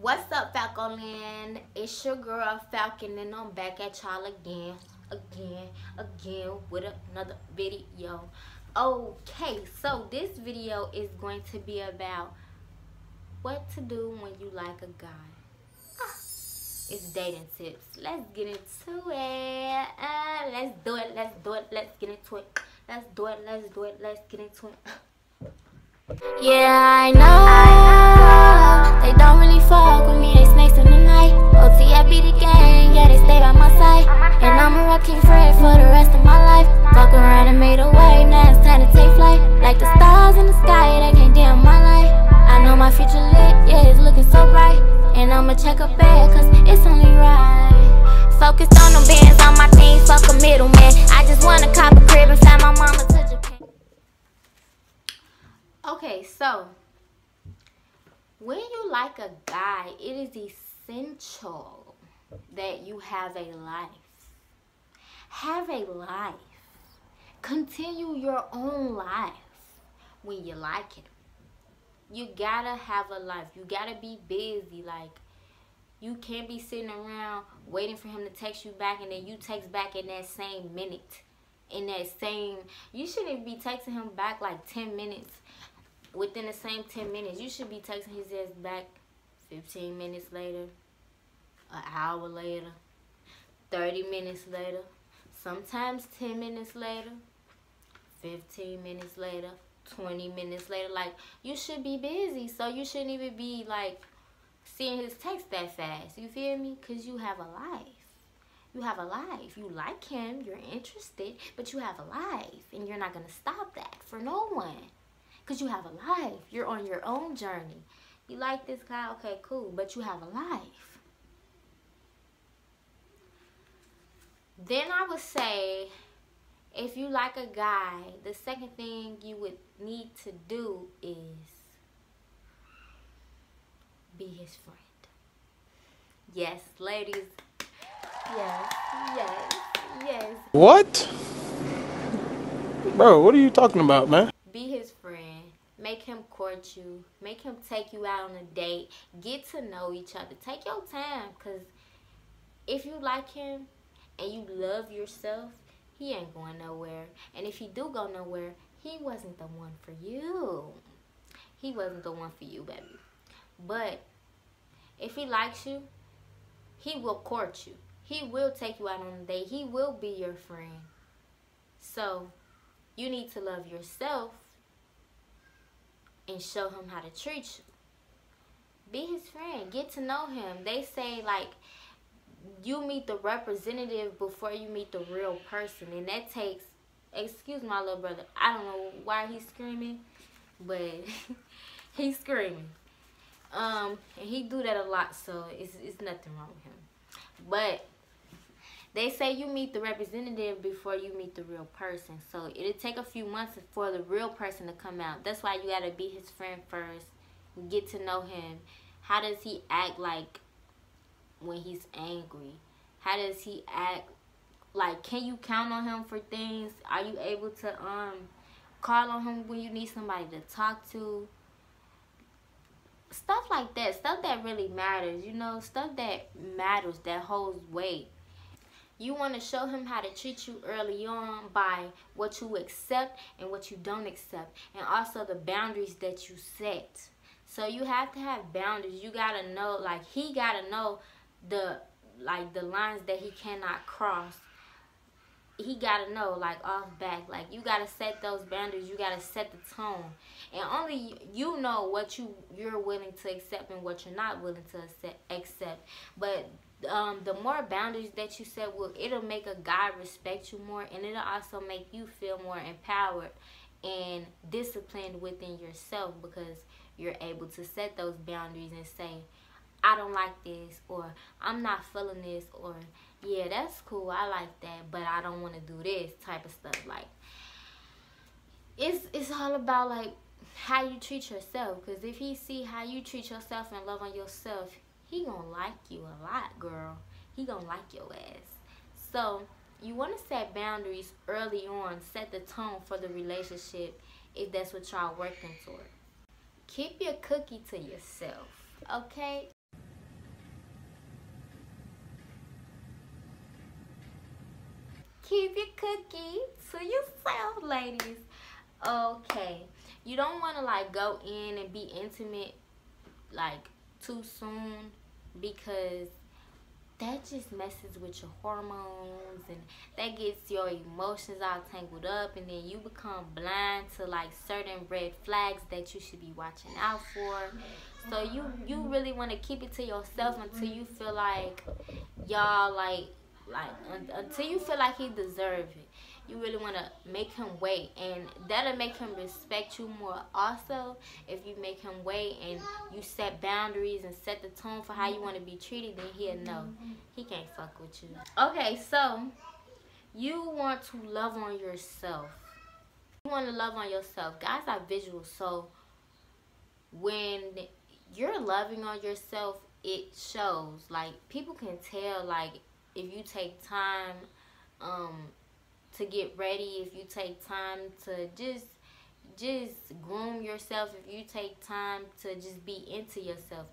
What's up, FALCOLAND? It's your girl Falcon and I'm back at y'all again with another video. Okay, so this video is going to be about what to do when you like a guy. It's dating tips. Let's get into it. Let's do it. Let's get into it. Let's get into it. Yeah, I know they don't really fuck with me, they snakes in the night. OT, I beat the gang, yeah, they stay by my side. And I'm a rocking friend for the rest of my life. Fuck around and made a way, now it's time to take flight. Like the stars in the sky, they can't dim my light. I know my future lit, yeah, it's looking so bright. And I'ma check a bag, cause it's only right. Focused on them bands, on my team, fuck a middleman. I just wanna cop a crib and fly my mama to Japan. Okay, so when you like a guy, it is essential that you have a life. Have a life. Continue your own life when you like it. You gotta have a life. You gotta be busy. Like, you can't be sitting around waiting for him to text you back and then you text back in that same minute. You shouldn't be texting him back like 10 minutes. Within the same 10 minutes, you should be texting his ass back 15 minutes later, an hour later, 30 minutes later, sometimes 10 minutes later, 15 minutes later, 20 minutes later. Like, you should be busy, so you shouldn't even be like seeing his text that fast. You feel me? Because you have a life. You have a life. You like him, you're interested, but you have a life, and you're not going to stop that for no one. Because you have a life. You're on your own journey. You like this guy? Okay, cool. But you have a life. Then I would say, if you like a guy, the second thing you would need to do is be his friend. Yes, ladies. Yes. What? Bro, what are you talking about, man? Be his friend. Make him court you. Make him take you out on a date. Get to know each other. Take your time, because if you like him and you love yourself, he ain't going nowhere. And if he do go nowhere, he wasn't the one for you. He wasn't the one for you, baby. But if he likes you, he will court you. He will take you out on a date. He will be your friend. So you need to love yourself and show him how to treat you. Be his friend. Get to know him. They say, like, you meet the representative before you meet the real person. And that takes, excuse my little brother, I don't know why he's screaming, but he's screaming. And he do that a lot, so it's nothing wrong with him. But they say you meet the representative before you meet the real person. So it'll take a few months for the real person to come out. That's why you gotta be his friend first. Get to know him. How does he act like when he's angry? How does he act? Like, can you count on him for things? Are you able to call on him when you need somebody to talk to? Stuff like that. Stuff that really matters, you know? Stuff that matters, that holds weight. You want to show him how to treat you early on by what you accept and what you don't accept. And also the boundaries that you set. So you have to have boundaries. You got to know, like, he got to know the lines that he cannot cross. He got to know, like, off back. Like, you got to set those boundaries. You got to set the tone. And only you know what you're willing to accept and what you're not willing to accept. But the more boundaries that you set, it'll make a guy respect you more, and it'll also make you feel more empowered and disciplined within yourself, because you're able to set those boundaries and say, I don't like this, or I'm not feeling this, or yeah, that's cool, I like that, but I don't want to do this type of stuff. Like, it's all about, like, how you treat yourself, because if he see how you treat yourself and love on yourself, he gonna like you a lot, girl. He gonna like your ass. So you want to set boundaries early on. Set the tone for the relationship if that's what y'all working toward. Keep your cookie to yourself, okay? keep your cookie to yourself, ladies. Okay, you don't want to like go in and be intimate like too soon, because that just messes with your hormones and that gets your emotions all tangled up, and then you become blind to like certain red flags that you should be watching out for. So you really want to keep it to yourself until you feel like y'all until you feel like he deserves it. You really want to make him wait, and that'll make him respect you more also if you make him wait and you set boundaries and set the tone for how you want to be treated. Then he'll know he can't fuck with you. Okay, so you want to love on yourself. You want to love on yourself. Guys are visual, so when you're loving on yourself, it shows. Like, people can tell, like, if you take time to get ready, if you take time to just groom yourself, if you take time to just be into yourself,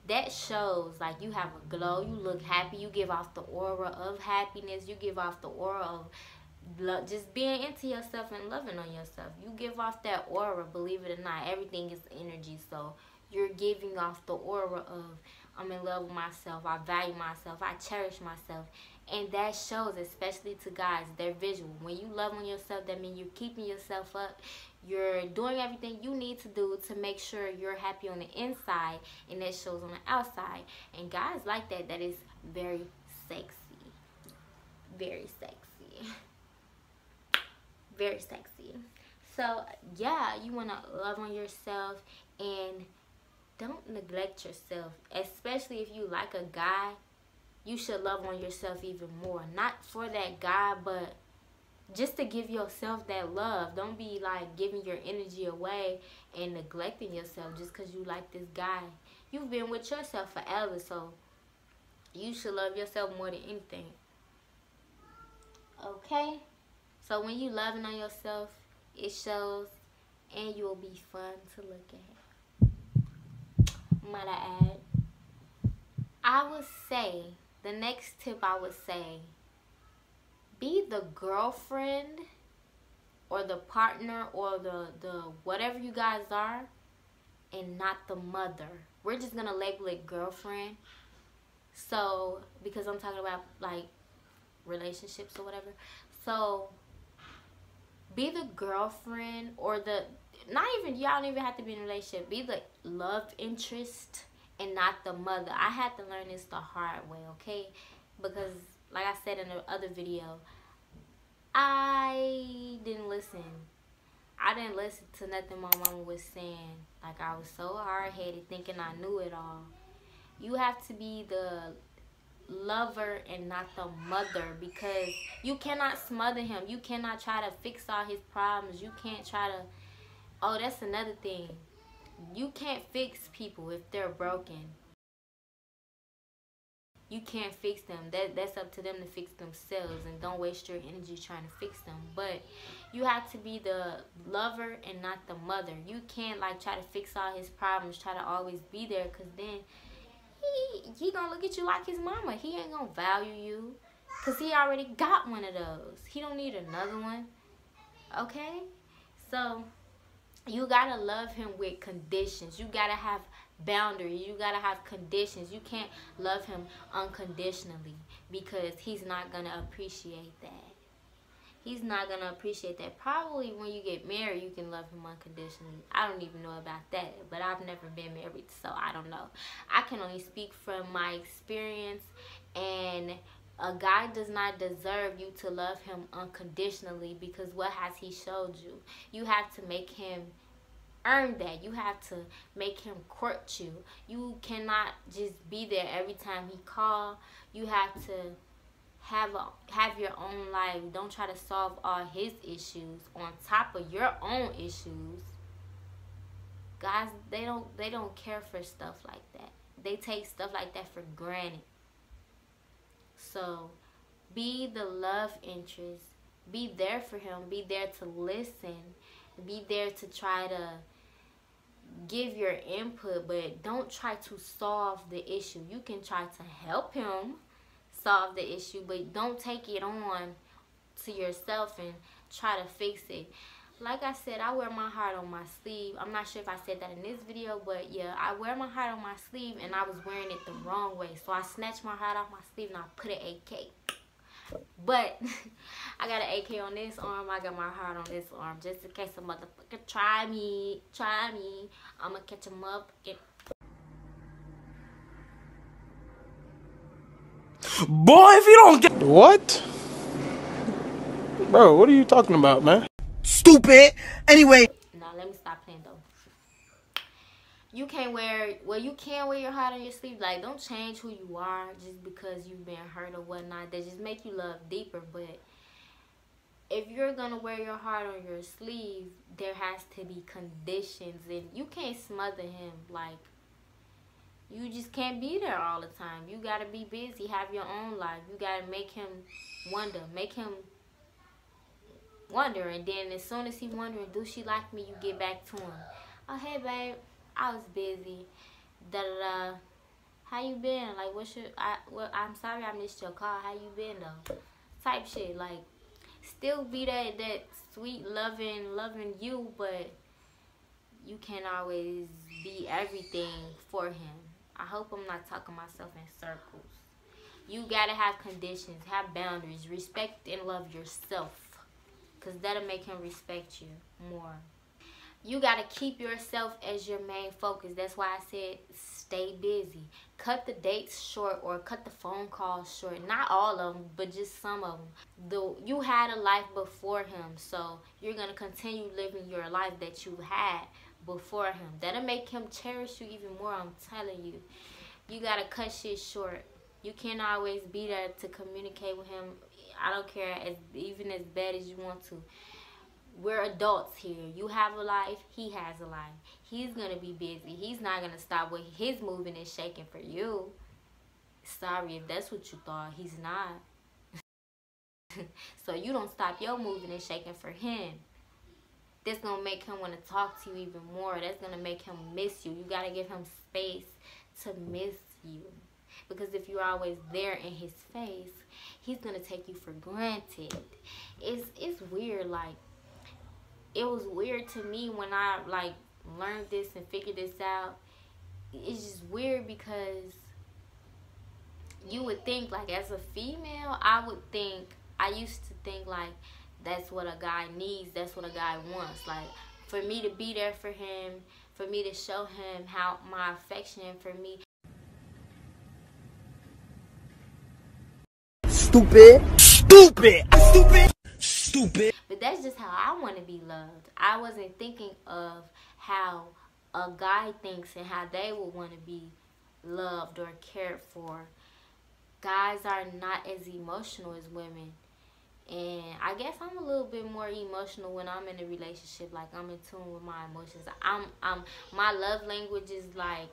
that shows. Like, you have a glow, you look happy, you give off the aura of happiness, you give off the aura of just being into yourself and loving on yourself. You give off that aura, believe it or not. Everything is energy, so you're giving off the aura of, I'm in love with myself, I value myself, I cherish myself. And that shows, especially to guys. They're visual. When you love on yourself, that means you're keeping yourself up. You're doing everything you need to do to make sure you're happy on the inside, and that shows on the outside. And guys like that. That is very sexy. Very sexy. Very sexy. So, yeah, you want to love on yourself and don't neglect yourself. Especially if you like a guy, you should love on yourself even more. Not for that guy, but just to give yourself that love. Don't be like giving your energy away and neglecting yourself just because you like this guy. You've been with yourself forever, so you should love yourself more than anything. Okay? So when you loving on yourself, it shows, and you will be fun to look at. Might I add? I would say, the next tip I would say, be the girlfriend or the partner or the whatever you guys are, and not the mother. We're just going to label it girlfriend. So, because I'm talking about like relationships or whatever. So, be the girlfriend or the, not even, y'all don't even have to be in a relationship. Be the love interest and not the mother. I had to learn this the hard way, okay? Because, like I said in the other video, I didn't listen. I didn't listen to nothing my mama was saying. Like, I was so hard-headed thinking I knew it all. You have to be the lover and not the mother, because you cannot smother him. You cannot try to fix all his problems. You can't try to... Oh, that's another thing. You can't fix people if they're broken. You can't fix them. That's up to them to fix themselves, and don't waste your energy trying to fix them. But you have to be the lover and not the mother. You can't like try to fix all his problems, try to always be there, because then he gonna look at you like his mama. He ain't gonna value you, because he already got one of those. He don't need another one. Okay? So you gotta love him with conditions. You gotta have boundaries. You gotta have conditions. You can't love him unconditionally, because he's not gonna appreciate that. He's not gonna appreciate that. Probably when you get married, you can love him unconditionally. I don't even know about that, but I've never been married, so I don't know. I can only speak from my experience, and a guy does not deserve you to love him unconditionally, because what has he showed you? You have to make him earn that. You have to make him court you. You cannot just be there every time he calls. You have to have your own life. Don't try to solve all his issues on top of your own issues. Guys, they don't care for stuff like that. They take stuff like that for granted. So be the love interest. Be there for him. Be there to listen. Be there to try to give your input, but don't try to solve the issue. You can try to help him solve the issue, but don't take it on to yourself and try to fix it. Like I said, I wear my heart on my sleeve. I'm not sure if I said that in this video, but yeah, I wear my heart on my sleeve, and I was wearing it the wrong way. So I snatched my heart off my sleeve and I put an AK. But I got an AK on this arm. I got my heart on this arm, just in case a motherfucker try me. I'ma catch him up. Boy, if you don't get... What? Bro, what are you talking about, man? Stupid. Anyway. Now, let me stop playing, though. You can't wear... Well, you can wear your heart on your sleeve. Like, don't change who you are just because you've been hurt or whatnot. That just make you love deeper. But if you're going to wear your heart on your sleeve, there has to be conditions. And you can't smother him. Like, you just can't be there all the time. You got to be busy. Have your own life. You got to make him wonder. Make him wonder. And then as soon as he wondering, do she like me, you get back to him. Oh, hey, babe. I was busy. Da-da-da. How you been? Like, what's your... I'm sorry I missed your call. How you been, though? Type shit. Like, still be that sweet, loving you, but you can't always be everything for him. I hope I'm not talking myself in circles. You gotta have conditions, have boundaries, respect and love yourself, because that'll make him respect you more. You gotta keep yourself as your main focus. That's why I said stay busy. Cut the dates short or cut the phone calls short. Not all of them, but just some of them. You had a life before him, so you're gonna continue living your life that you had before him. That'll make him cherish you even more, I'm telling you. You gotta cut shit short. You can't always be there to communicate with him. I don't care, even as bad as you want to. We're adults here. You have a life, he has a life. He's gonna be busy. He's not gonna stop with his moving and shaking for you. Sorry if that's what you thought. He's not. So you don't stop your moving and shaking for him. That's going to make him want to talk to you even more. That's going to make him miss you. You got to give him space to miss you. Because if you're always there in his face, he's going to take you for granted. It's weird. Like, it was weird to me when I, like, learned this and figured this out. It's just weird because you would think, like, as a female, I used to think, like, that's what a guy needs. That's what a guy wants. Like, for me to be there for him, for me to show him how my affection for me. Stupid. Stupid. Stupid. Stupid. But that's just how I want to be loved. I wasn't thinking of how a guy thinks and how they would want to be loved or cared for. Guys are not as emotional as women. And I guess I'm a little bit more emotional when I'm in a relationship. Like, I'm in tune with my emotions. My love language is like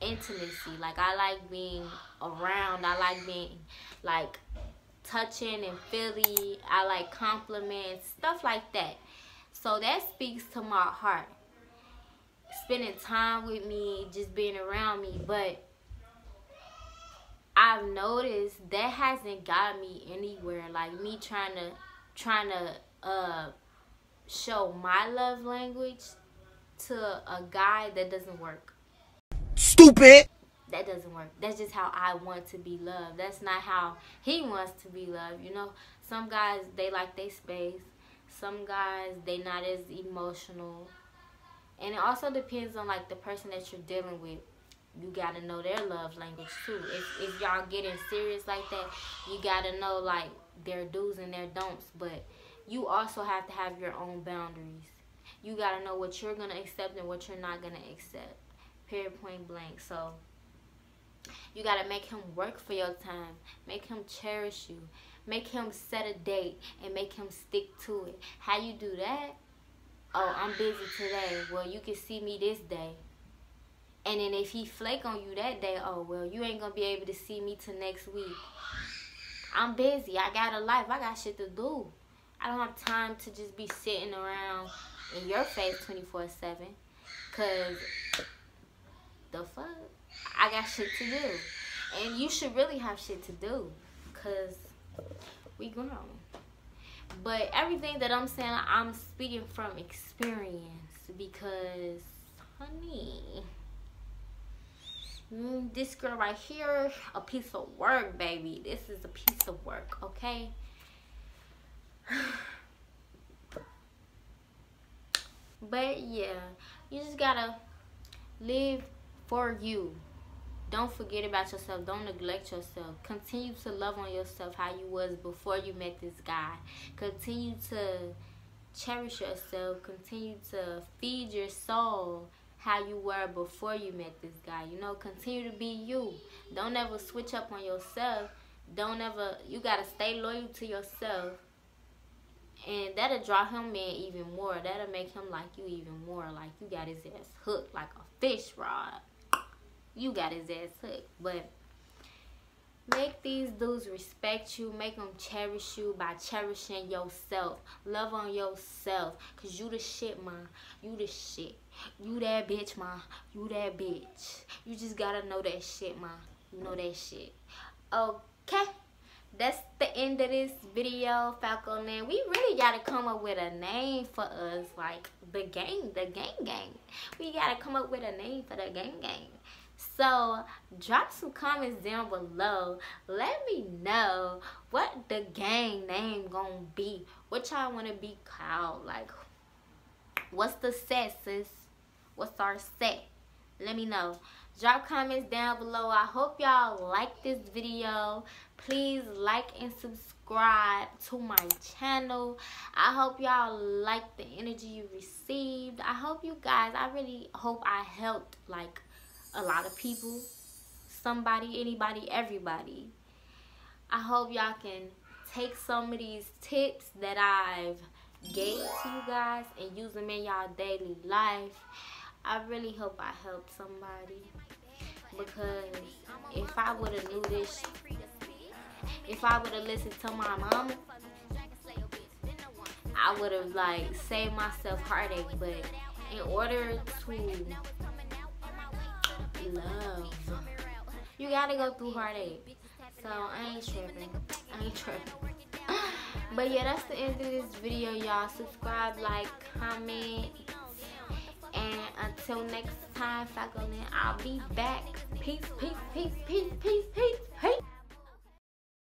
intimacy. Like, I like being around. I like being like touching and feely. I like compliments, stuff like that. So that speaks to my heart. Spending time with me, just being around me. But I've noticed that hasn't got me anywhere. Like, me trying to show my love language to a guy, that doesn't work. Stupid. That doesn't work. That's just how I want to be loved. That's not how he wants to be loved. You know, some guys, they like their space. Some guys, they not as emotional. And it also depends on, like, the person that you're dealing with. You got to know their love language, too. If y'all getting serious like that, you got to know, like, their do's and their don'ts. But you also have to have your own boundaries. You got to know what you're going to accept and what you're not going to accept. Period, point blank. So you got to make him work for your time. Make him cherish you. Make him set a date and make him stick to it. How you do that? Oh, I'm busy today. Well, you can see me this day. And then if he flake on you that day, oh, well, you ain't going to be able to see me till next week. I'm busy. I got a life. I got shit to do. I don't have time to just be sitting around in your face 24/7. Because the fuck? I got shit to do. And you should really have shit to do. Because we grown. But everything that I'm saying, I'm speaking from experience because, honey, this girl right here, a piece of work, baby. This is a piece of work, okay? But yeah, you just gotta live for you. Don't forget about yourself. Don't neglect yourself. Continue to love on yourself how you was before you met this guy. Continue to cherish yourself. Continue to feed your soul how you were before you met this guy. You know, continue to be you. Don't ever switch up on yourself. Don't ever, you gotta stay loyal to yourself. And that'll draw him in even more. That'll make him like you even more. Like you got his ass hooked like a fish rod. You got his ass hooked. But make these dudes respect you. Make them cherish you by cherishing yourself. Love on yourself. Because you the shit, man. You the shit. You that bitch, man. You that bitch. You just gotta know that shit, man. You know that shit. Okay. That's the end of this video, FALCOLAND. We really gotta come up with a name for us. Like the gang. We gotta come up with a name for the gang. So drop some comments down below. Let me know what the gang name gonna be. What y'all wanna be called? Like, what's the set, sis? What's our set? Let me know. Drop comments down below. I hope y'all like this video. Please like and subscribe to my channel. I hope y'all like the energy you received. I hope you guys, I really hope I helped like a lot of people, somebody, anybody, everybody. I hope y'all can take some of these tips that I've gave to you guys and use them in y'all daily life. I really hope I helped somebody, because if I would have knew this, if I would have listened to my mama, I would have like saved myself heartache. But in order to love, you gotta go through heartache. So I ain't tripping. But yeah, that's the end of this video, y'all. Subscribe, like, comment, and until next time, FALCOLAND, I'll be back. Peace.